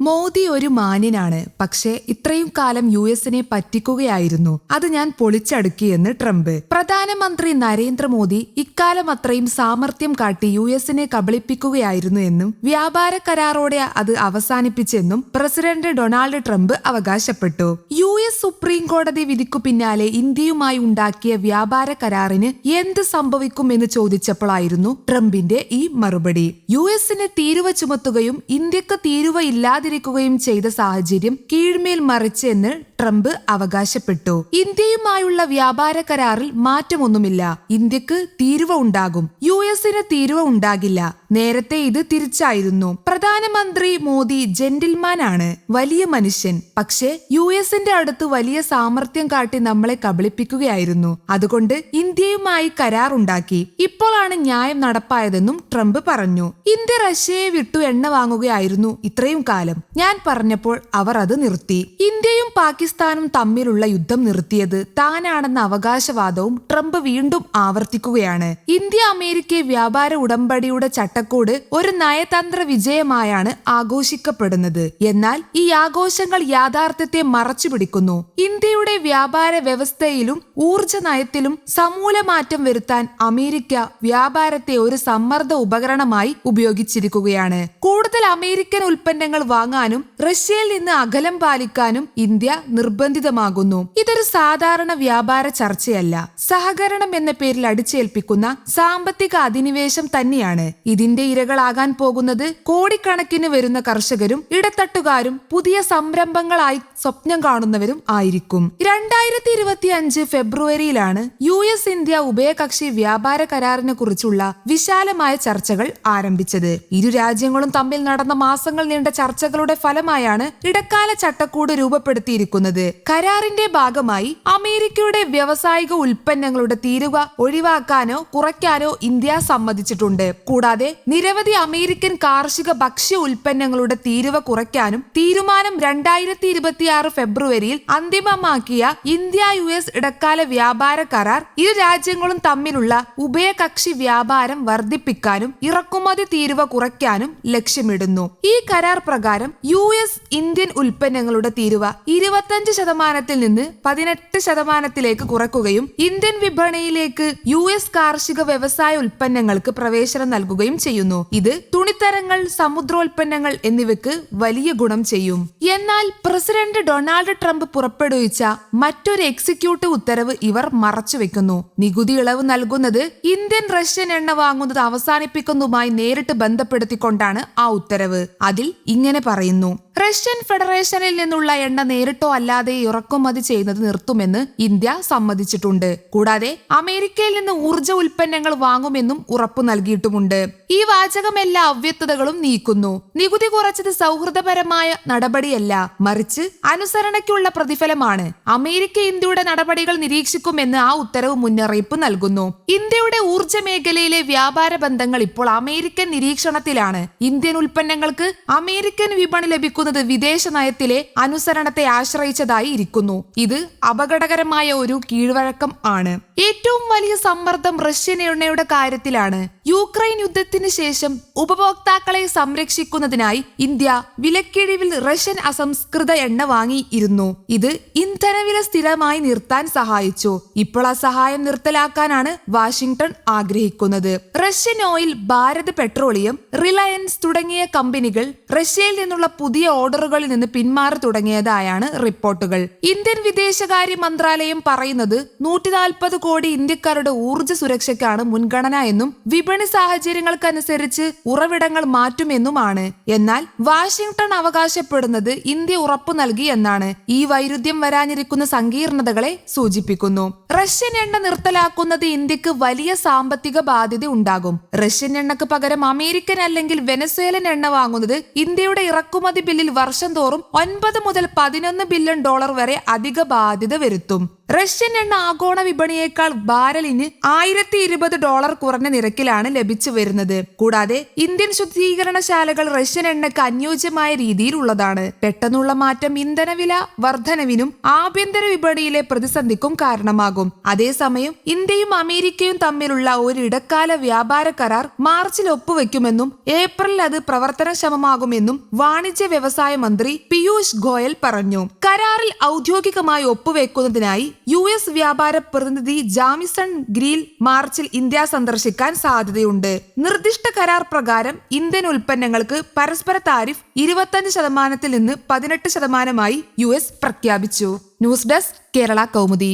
മോദി ഒരു മാന്യനാണ്, പക്ഷേ ഇത്രയും കാലം യുഎസിനെ പറ്റിക്കുകയായിരുന്നു. അത് ഞാൻ പൊളിച്ചടുക്കിയെന്ന് ട്രംപ്. പ്രധാനമന്ത്രി നരേന്ദ്രമോദി ഇക്കാലം അത്രയും സാമർത്ഥ്യം കാട്ടി യുഎസിനെ കബളിപ്പിക്കുകയായിരുന്നു എന്നും വ്യാപാര കരാറോടെ അത് അവസാനിപ്പിച്ചെന്നും പ്രസിഡന്റ് ഡൊണാൾഡ് ട്രംപ് അവകാശപ്പെട്ടു. യുഎസ് സുപ്രീം കോടതി വിധിക്കു പിന്നാലെ ഇന്ത്യയുമായി ഉണ്ടാക്കിയ വ്യാപാര കരാറിന് എന്ത് സംഭവിക്കുമെന്ന് ചോദിച്ചപ്പോഴായിരുന്നു ട്രംപിന്റെ ഈ മറുപടി. യുഎസിന് തീരുവ ചുമത്തുകയും ഇന്ത്യക്ക് തീരുവ ഇല്ലാതിരിക്കുകയും ചെയ്ത സാഹചര്യം കീഴ്മേൽ മറിച്ചെന്ന് ട്രംപ് അവകാശപ്പെട്ടു. ഇന്ത്യയുമായുള്ള വ്യാപാര കരാറിൽ മാറ്റമൊന്നുമില്ല. ഇന്ത്യക്ക് തീരുവ ഉണ്ടാകും, യുഎസിന് തീരുവ ഉണ്ടാകില്ല. നേരത്തെ ഇത് തിരിച്ചായിരുന്നു. പ്രധാനമന്ത്രി മോദി ജെന്റിൽമാൻ ആണ്, വലിയ മനുഷ്യൻ. പക്ഷേ യുഎസിന്റെ അടുത്ത് വലിയ സാമർത്ഥ്യം കാട്ടി നമ്മളെ കബളിപ്പിക്കുകയായിരുന്നു. അതുകൊണ്ട് ഇന്ത്യയുമായി കരാർ ഉണ്ടാക്കി. ഇപ്പോഴാണ് ന്യായം നടപ്പായതെന്നും ട്രംപ് പറഞ്ഞു. ഇന്ത്യ റഷ്യയെ വിട്ടു എണ്ണ വാങ്ങുകയായിരുന്നു ഇത്രയും കാലം. ഞാൻ പറഞ്ഞപ്പോൾ അവർ അത് നിർത്തി. ഇന്ത്യയും പാകിസ്ഥാനും തമ്മിലുള്ള യുദ്ധം നിർത്തിയത് താനാണെന്ന അവകാശവാദവും ട്രംപ് വീണ്ടും ആവർത്തിക്കുകയാണ്. ഇന്ത്യ അമേരിക്ക വ്യാപാര ഉടമ്പടിയുടെ ചട്ടക്കൂട് ഒരു നയതന്ത്ര വിജയമായാണ് ആഘോഷിക്കപ്പെടുന്നത്. എന്നാൽ ഈ ആഘോഷങ്ങൾ യാഥാർത്ഥ്യത്തെ മറച്ചുപിടിക്കുന്നു. ഇന്ത്യയുടെ വ്യാപാര വ്യവസ്ഥയിലും ഊർജ നയത്തിലും സമൂല മാറ്റം വരുത്താൻ അമേരിക്ക വ്യാപാരത്തെ ഒരു സമ്മർദ്ദ ഉപകരണമായി ഉപയോഗിച്ചിരിക്കുകയാണ്. കൂടുതൽ അമേരിക്കൻ ഉൽപ്പന്നങ്ങൾ വാങ്ങാനും റഷ്യയിൽ നിന്ന് അകലം പാലിക്കാനും ഇന്ത്യ നിർബന്ധിതമാകുന്നു. ഇതൊരു സാധാരണ വ്യാപാര ചർച്ചയല്ല, സഹകരണം എന്ന പേരിൽ അടിച്ചേൽപ്പിക്കുന്ന സാമ്പത്തിക അധിനിവേശം തന്നെയാണ്. ഇതിന്റെ ഇരകളാകാൻ പോകുന്നത് കോടിക്കണക്കിന് വരുന്ന കർഷകരും ഇടത്തട്ടുകാരും പുതിയ സംരംഭങ്ങളായി സ്വപ്നം കാണുന്നവരും ആയിരിക്കും. 2025 ഫെബ്രുവരിയിലാണ് യുഎസ് ഇന്ത്യ ഉഭയകക്ഷി വ്യാപാര കരാറിനെ കുറിച്ചുള്ള വിശാലമായ ചർച്ചകൾ ആരംഭിച്ചത്. ഇരു രാജ്യങ്ങളും തമ്മിൽ നടന്ന മാസങ്ങൾ നീണ്ട ചർച്ചകളുടെ ഫലമായാണ് ഇടക്കാല ചട്ടക്കൂട് രൂപപ്പെടുത്തിയിരിക്കുന്നത്. കരാറിന്റെ ഭാഗമായി അമേരിക്കയുടെ വ്യാവസായിക ഉൽപ്പന്നങ്ങളുടെ തീരുവ ഒഴിവാക്കാനോ കുറയ്ക്കാനോ ഇന്ത്യ സമ്മതിച്ചിട്ടുണ്ട്. കൂടാതെ നിരവധി അമേരിക്കൻ കാർഷിക ഭക്ഷ്യ ഉൽപ്പന്നങ്ങളുടെ തീരുവ കുറയ്ക്കാനും തീരുമാനം 2026 ഫെബ്രുവരിയിൽ അന്തിമമാക്കിയ ഇന്ത്യ യുഎസ് ഇടക്കാല വ്യാപാര കരാർ ഇരു രാജ്യങ്ങളും തമ്മിലുള്ള ഉഭയകക്ഷി വ്യാപാരം വർദ്ധിപ്പിക്കാനും ഇറക്കുമതി തീരുവ കുറയ്ക്കാനും ലക്ഷ്യമിടുന്നു. ഈ കരാർ പ്രകാരം യുഎസ് ഇന്ത്യൻ ഉൽപ്പന്നങ്ങളുടെ തീരുവ 25% നിന്ന് 18% കുറയ്ക്കുകയും ഇന്ത്യൻ വിപണിയിലേക്ക് യുഎസ് കാർഷിക വ്യവസായ ഉൽപ്പന്നങ്ങൾക്ക് പ്രവേശനം നൽകുകയും ചെയ്യുന്നു. ഇത് തുണിത്തരങ്ങൾ, സമുദ്രോൽപ്പന്നങ്ങൾ എന്നിവയ്ക്ക് വലിയ ഗുണം ചെയ്യും. എന്നാൽ പ്രസിഡന്റ് ഡൊണാൾഡ് ട്രംപ് പുറപ്പെടുവിച്ച മറ്റൊരു എക്സിക്യൂട്ടീവ് ഉത്തരവ് ഇവർ മറച്ചുവെക്കുന്നു. നികുതി ഇളവ് നൽകുന്നത് ഇന്ത്യൻ റഷ്യൻ എണ്ണ വാങ്ങുന്നത് അവസാനിപ്പിക്കുന്നതുമായി നേരിട്ട് ബന്ധപ്പെടുത്തിക്കൊണ്ടാണ് ആ ഉത്തരവ്. അതിൽ ഇങ്ങനെ പറയുന്നു: റഷ്യൻ ഫെഡറേഷനിൽ നിന്നുള്ള എണ്ണ നേരിട്ടോ അല്ലാതെ ഇറക്കുമതി ചെയ്യുന്നത് നിർത്തുമെന്ന് ഇന്ത്യ സമ്മതിച്ചിട്ടുണ്ട്. കൂടാതെ അമേരിക്കയിൽ നിന്ന് ഊർജ ഉൽപ്പന്നങ്ങൾ വാങ്ങുമെന്നും ഉറപ്പു നൽകിയിട്ടുമുണ്ട്. ഈ വാചകം എല്ലാ അവ്യക്തതകളും നീക്കുന്നു. നികുതി കുറച്ചത് സൗഹൃദപരമായ നടപടിയല്ല, മറിച്ച് അനുസരണയ്ക്കുള്ള പ്രതിഫലമാണ്. അമേരിക്ക ഇന്ത്യയുടെ നടപടികൾ നിരീക്ഷിക്കുമെന്ന് ആ ഉത്തരവ് മുന്നറിയിപ്പ് നൽകുന്നു. ഇന്ത്യയുടെ ഊർജ മേഖലയിലെ വ്യാപാര ബന്ധങ്ങൾ ഇപ്പോൾ അമേരിക്കൻ നിരീക്ഷണത്തിലാണ്. ഇന്ത്യൻ ഉൽപ്പന്നങ്ങൾക്ക് അമേരിക്കൻ വിപണി ലഭിക്കുന്നത് വിദേശ നയത്തിലെ അനുസരണത്തെ ആശ്രയിച്ചതായി ഇരിക്കുന്നു. ഇത് അപകടകരമായ ഒരു കീഴ്വഴക്കം ആണ്. ഏറ്റവും വലിയ സമ്മർദ്ദം റഷ്യൻ എണ്ണയുടെ കാര്യത്തിലാണ്. യുക്രൈൻ യുദ്ധത്തിന് ശേഷം ഉപഭോക്താക്കളെ സംരക്ഷിക്കുന്നതിനായി ഇന്ത്യ വിലക്കിഴിവിൽ റഷ്യൻ അസംസ്കൃത എണ്ണ വാങ്ങിയിരുന്നു. ഇത് ഇന്ധനവില സ്ഥിരമായി നിർത്താൻ സഹായിച്ചു. ഇപ്പോൾ ആ സഹായം നിർത്തലാക്കാനാണ് വാഷിംഗ്ടൺ ആഗ്രഹിക്കുന്നത്. Russian oil, Bharat petroleum, Reliance തുടങ്ങിയ കമ്പനികൾ റഷ്യയിൽ നിന്നുള്ള പുതിയ ഓർഡറുകളിൽ നിന്ന് പിന്മാറി തുടങ്ങിയതായാണ് റിപ്പോർട്ടുകൾ. ഇന്ത്യൻ വിദേശകാര്യ മന്ത്രാലയം പറയുന്നത് 140 കോടി ഇന്ത്യക്കാരുടെ ഊർജ്ജ സുരക്ഷയ്ക്കാണ് മുൻഗണന എന്നും വിപണി സാഹചര്യങ്ങൾക്കനുസരിച്ച് ഉറവിടങ്ങൾ മാറ്റുമെന്നുമാണ്. എന്നാൽ വാഷിംഗ്ടൺ അവകാശപ്പെടുന്നത് ഇന്ത്യ ഉറപ്പു നൽകി എന്നാണ്. ഈ വൈരുദ്ധ്യം വരാനിരിക്കുന്ന സങ്കീർണതകളെ സൂചിപ്പിക്കുന്നു. റഷ്യൻ എണ്ണ നിർത്തലാക്കുന്നത് ഇന്ത്യക്ക് വലിയ സാമ്പത്തിക ബാധ്യത ഉണ്ടാകും. റഷ്യൻ എണ്ണക്ക് പകരം അമേരിക്കൻ അല്ലെങ്കിൽ വെനസ്വേലൻ എണ്ണ വാങ്ങുന്നത് ഇന്ത്യയുടെ ഇറക്കുമതി ബില്ലിൽ വർഷം തോറും $9 മുതൽ $11 ബില്യൺ വരെ അധിക ബാധ്യത വരുത്തും. റഷ്യൻ എണ്ണ ആഗോള വിപണിയേക്കാൾ ബാരലിന് $1020 കുറഞ്ഞ നിരക്കിലാണ് ലഭിച്ചു വരുന്നത്. കൂടാതെ ഇന്ത്യൻ ശുദ്ധീകരണശാലകൾ റഷ്യൻ എണ്ണയ്ക്ക് അനുയോജ്യമായ രീതിയിലുള്ളതാണ്. പെട്ടെന്നുള്ള മാറ്റം ഇന്ധനവില വർധനവിനും ആഭ്യന്തര വിപണിയിലെ പ്രതിസന്ധിക്കും കാരണമാകും. അതേസമയം ഇന്ത്യയും അമേരിക്കയും തമ്മിലുള്ള ഒരു ഇടക്കാല വ്യാപാര കരാർ മാർച്ചിൽ ഒപ്പുവെക്കുമെന്നും ഏപ്രിലിൽ അത് പ്രവർത്തനക്ഷമമാകുമെന്നും വാണിജ്യ വ്യവസായ മന്ത്രി പീയൂഷ് ഗോയൽ പറഞ്ഞു. കരാറിൽ ഔദ്യോഗികമായി ഒപ്പുവെക്കുന്നതിനായി US വ്യാപാര പ്രതിനിധി ജാമിസൺ ഗ്രീൽ മാർച്ചിൽ ഇന്ത്യ സന്ദർശിക്കാൻ സാധ്യതയുണ്ട്. നിർദ്ദിഷ്ട കരാർ പ്രകാരം ഇന്ത്യൻ ഉൽപ്പന്നങ്ങൾക്ക് പരസ്പര താരിഫ് 25% നിന്ന് 18% US പ്രഖ്യാപിച്ചു. News desk Kerala Kaumudi.